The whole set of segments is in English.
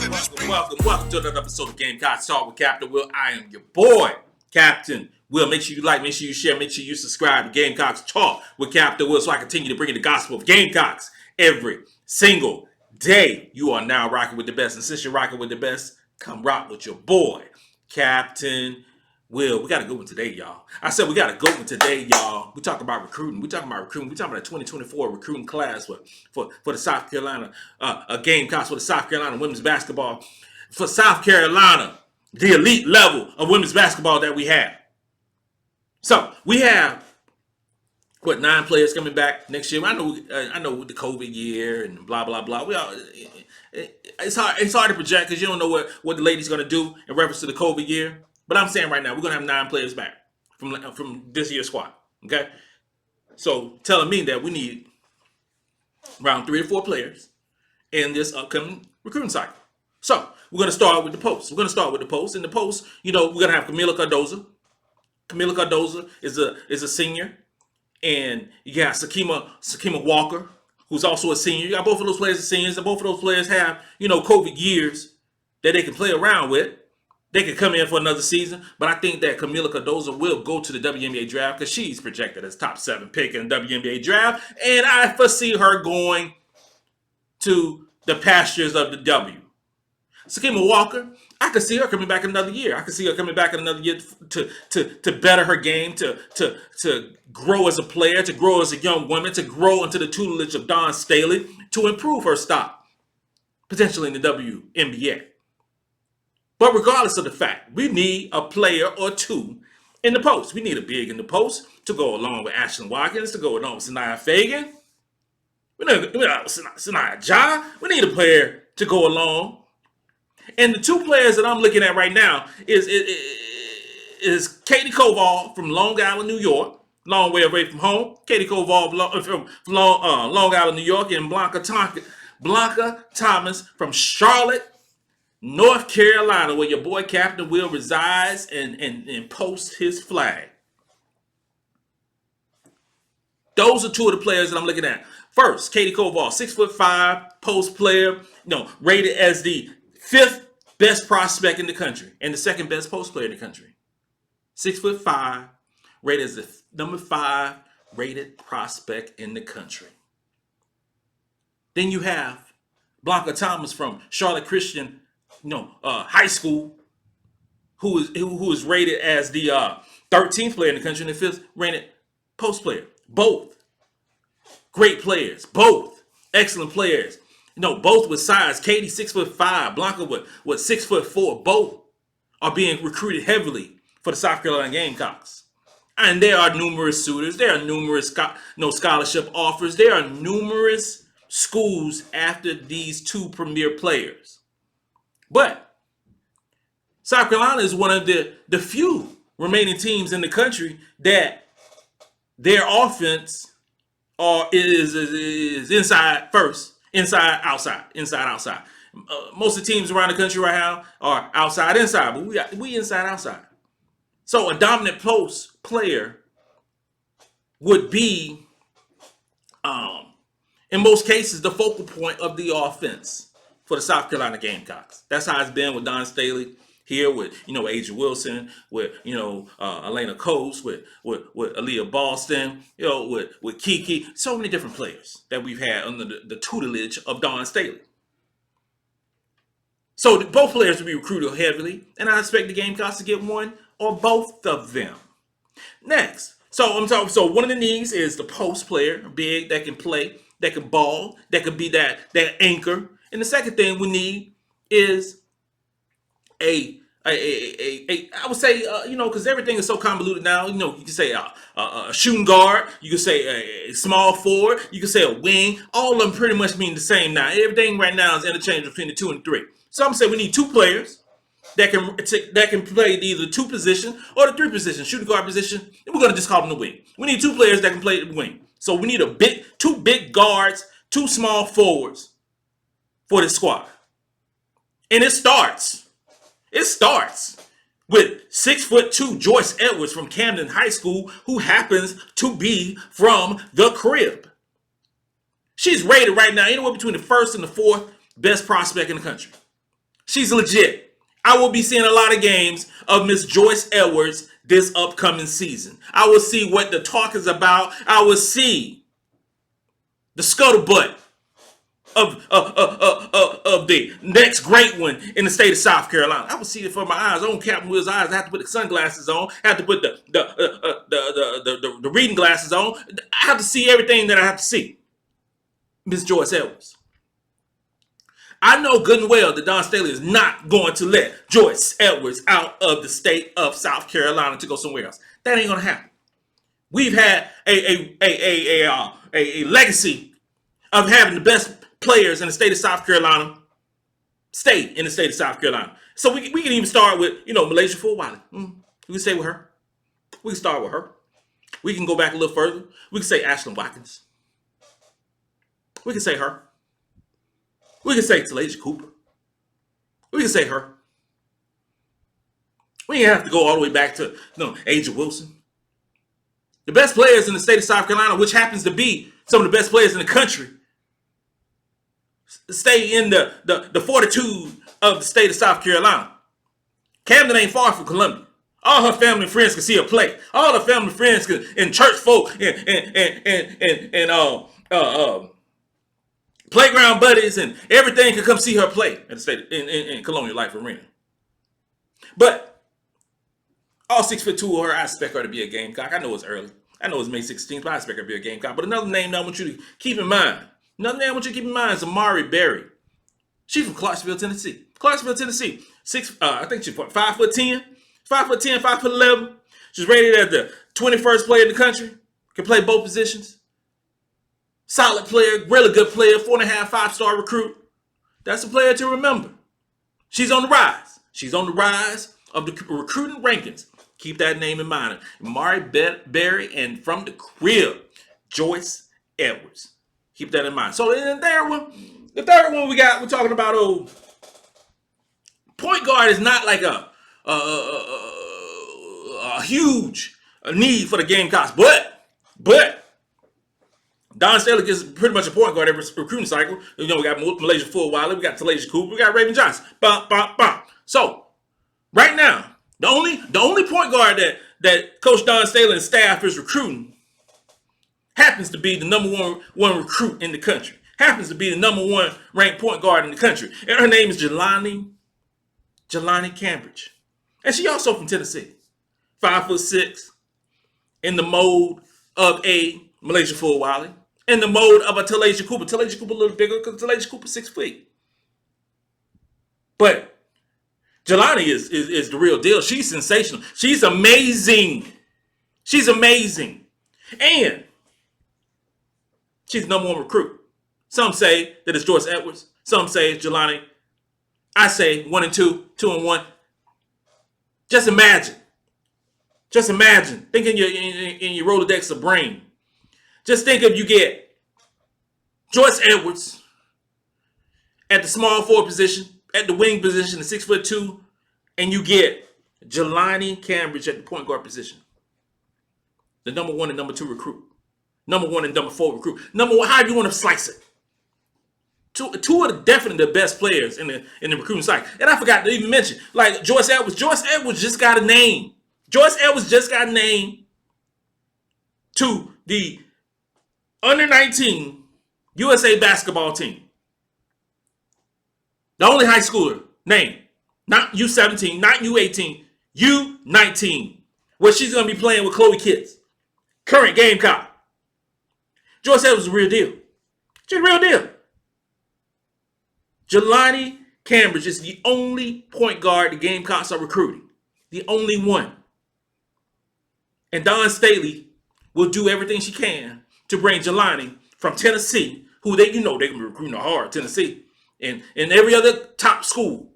Welcome to another episode of Gamecocks Talk with Captain Will. I am your boy, Captain Will. Make sure you like, make sure you share, make sure you subscribe to Gamecocks Talk with Captain Will so I continue to bring you the gospel of Gamecocks every single day. You are now rocking with the best, and since you're rocking with the best, come rock with your boy, Captain Will. We got a good one today, y'all. I said we got a good one today, y'all. We talking about recruiting. We talking about the 2024 recruiting class for the South Carolina Gamecocks, for the South Carolina women's basketball, for South Carolina, the elite level of women's basketball that we have. So we have 9 players coming back next year. I know with the COVID year and blah blah blah. It's hard to project because you don't know what the lady's gonna do in reference to the COVID year. But I'm saying right now, we're going to have 9 players back from this year's squad, okay? So telling me that we need around 3 to 4 players in this upcoming recruiting cycle. So we're going to start with the post. In the post, we're going to have Kamilla Cordoso. Kamilla Cordoso is a senior. And you got Sakima Walker, who's also a senior. You got both of those players as seniors, and both of those players have, COVID years that they can play around with. They could come in for another season, but I think that Kamilla Cordoso will go to the WNBA draft because she's projected as top 7 pick in the WNBA draft, and I foresee her going to the pastures of the W. Sakima Walker, I could see her coming back another year. To better her game, to grow as a player, to grow as a young woman, to grow into the tutelage of Dawn Staley, to improve her stock, potentially in the WNBA. But regardless of the fact, we need a player or 2 in the post. We need a big in the post to go along with Ashlyn Watkins, to go along with Sanaya Fagan. We need Sanaya Ja. We need a player to go along. And the 2 players that I'm looking at right now is Katie Koval from Long Island, New York. Long way away from home. Katie Koval from Long Island, New York, and Blanca Thomas from Charlotte, North Carolina, where your boy Captain Will resides and posts his flag. Those are 2 of the players that I'm looking at. First, Katie Koval, 6'5", post player, rated as the 5th best prospect in the country and the 2nd best post player in the country. 6'5", rated as the number 5 rated prospect in the country. Then you have Blanca Thomas from Charlotte Christian high school, who is rated as the 13th player in the country and the 5th rated post player. Both great players, both excellent players. Both with size. Katie 6'5", Blanca with 6'4". Both are being recruited heavily for the South Carolina Gamecocks. And there are numerous suitors. There are numerous scholarship offers. There are numerous schools after these 2 premier players. But South Carolina is one of the few remaining teams in the country that their offense is inside first, inside outside. Most of the teams around the country right now are outside inside, but we inside outside. So a dominant post player would be, in most cases, the focal point of the offense for the South Carolina Gamecocks. That's how it's been with Dawn Staley here, with Asia Wilson, with Elena Coates, with Aaliyah Boston, with Kiki. So many different players that we've had under the tutelage of Dawn Staley. So both players will be recruited heavily, and I expect the Gamecocks to get one or both of them. Next, so one of the needs is the post player, big, that can play, that can ball, that could be that anchor. And the second thing we need is I would say, because everything is so convoluted now. You can say a shooting guard, you can say a small forward, you can say a wing. All of them pretty much mean the same now. Everything right now is interchangeable between the 2 and 3. So I'm saying we need 2 players that can play either 2 position or the 3 position, shooting guard position, and we're gonna just call them the wing. We need 2 players that can play the wing. So we need 2 big guards, 2 small forwards for this squad. And it starts with 6'2" Joyce Edwards from Camden High School, who happens to be from the crib. She's rated right now anywhere between the 1st and the 4th best prospect in the country. She's legit. I will be seeing a lot of games of Miss Joyce Edwards this upcoming season. I will see what the talk is about. I will see the scuttlebutt of the next great one in the state of South Carolina. I will see it for my eyes. On Captain Will's eyes, I have to put the sunglasses on. I have to put the reading glasses on. I have to see everything that I have to see. Miss Joyce Edwards. I know good and well that Dawn Staley is not going to let Joyce Edwards out of the state of South Carolina to go somewhere else. That ain't going to happen. We've had a legacy of having the best players in the state of South Carolina stay in the state of South Carolina. So we can even start with, Malaysia Fulwiley. We can stay with her. We can start with her. We can go back a little further. We can say Ashlyn Watkins. We can say her. We can say Talasia Cooper. We can say her. We ain't have to go all the way back to Aja Wilson. The best players in the state of South Carolina, which happens to be some of the best players in the country, stay in the fortitude of the state of South Carolina. Camden ain't far from Columbia. All her family and friends can see her play. All her family and friends and church folk and playground buddies and everything can come see her play at the state in Colonial Life Arena. But all 6'2" of her, I expect her to be a Gamecock. I know it's early. I know it's May 16th, but I expect her to be a Gamecock. But another name that I want you to keep in mind. Another name I want you to keep in mind is Amari Berry. She's from Clarksville, Tennessee. Clarksville, Tennessee. I think she's 5'10", 5'10", 5'11". She's rated as the 21st player in the country. Can play both positions. Solid player, really good player, 4.5, 5-star recruit. That's a player to remember. She's on the rise. She's on the rise of the recruiting rankings. Keep that name in mind. Amari Berry, and from the crib, Joyce Edwards. Keep that in mind. So the third one we're talking about, point guard is not like a huge need for the Gamecocks, but Dawn Staley gets pretty much a point guard every recruiting cycle. We got Malaysia Fulwiley, we got Talasia Cooper, we got Raven Johnson. So right now, the only point guard that Coach Dawn Staley and staff is recruiting happens to be the number one recruit in the country. Happens to be the number one ranked point guard in the country. And her name is Jelani Cambridge. And she also from Tennessee. 5'6", in the mode of a Malaysia Fulwiley, in the mode of a Talasia Cooper. Talasia Cooper a little bigger because Talasia Cooper 6 feet. But Jelani is the real deal. She's sensational. She's amazing. She's amazing. And she's the number one recruit. Some say that it's Joyce Edwards. Some say it's Jelani. I say 1 and 2, 2 and 1. Just imagine. Think in your Rolodex of brain. Just think if you get Joyce Edwards at the small forward position, at the wing position, the 6'2", and you get Jelani Cambridge at the point guard position. The number 1 and number 2 recruit. Number 1 and number 4 recruit. Number 1, however you want to slice it. Two are definitely the best players in the recruiting cycle. And I forgot to even mention, like Joyce Edwards. Joyce Edwards just got a name. Joyce Edwards just got a name to the under-19 USA basketball team. The only high schooler name. Not U17, not U18, U19. Where she's going to be playing with Chloe Kitts. Current Gamecock. Joyce Edwards is a real deal. She's a real deal. Jelani Cambridge is the only point guard the Gamecocks are recruiting. The only one. And Dawn Staley will do everything she can to bring Jelani from Tennessee, who they can be recruiting hard, Tennessee, and every other top school.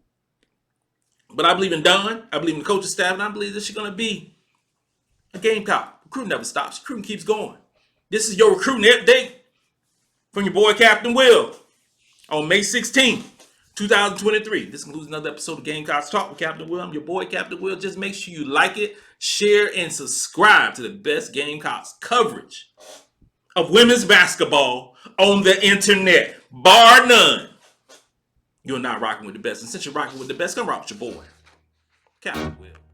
But I believe in Dawn. I believe in the coaching staff, and I believe that she's going to be a Gamecock. Recruiting never stops. Recruiting keeps going. This is your recruiting update from your boy Captain Will on May 16th, 2023. This concludes another episode of Gamecocks Talk with Captain Will. I'm your boy Captain Will. Just make sure you like it, share, and subscribe to the best Gamecocks coverage of women's basketball on the internet, bar none. you're not rocking with the best. And since you're rocking with the best, come rock with your boy, Captain Will.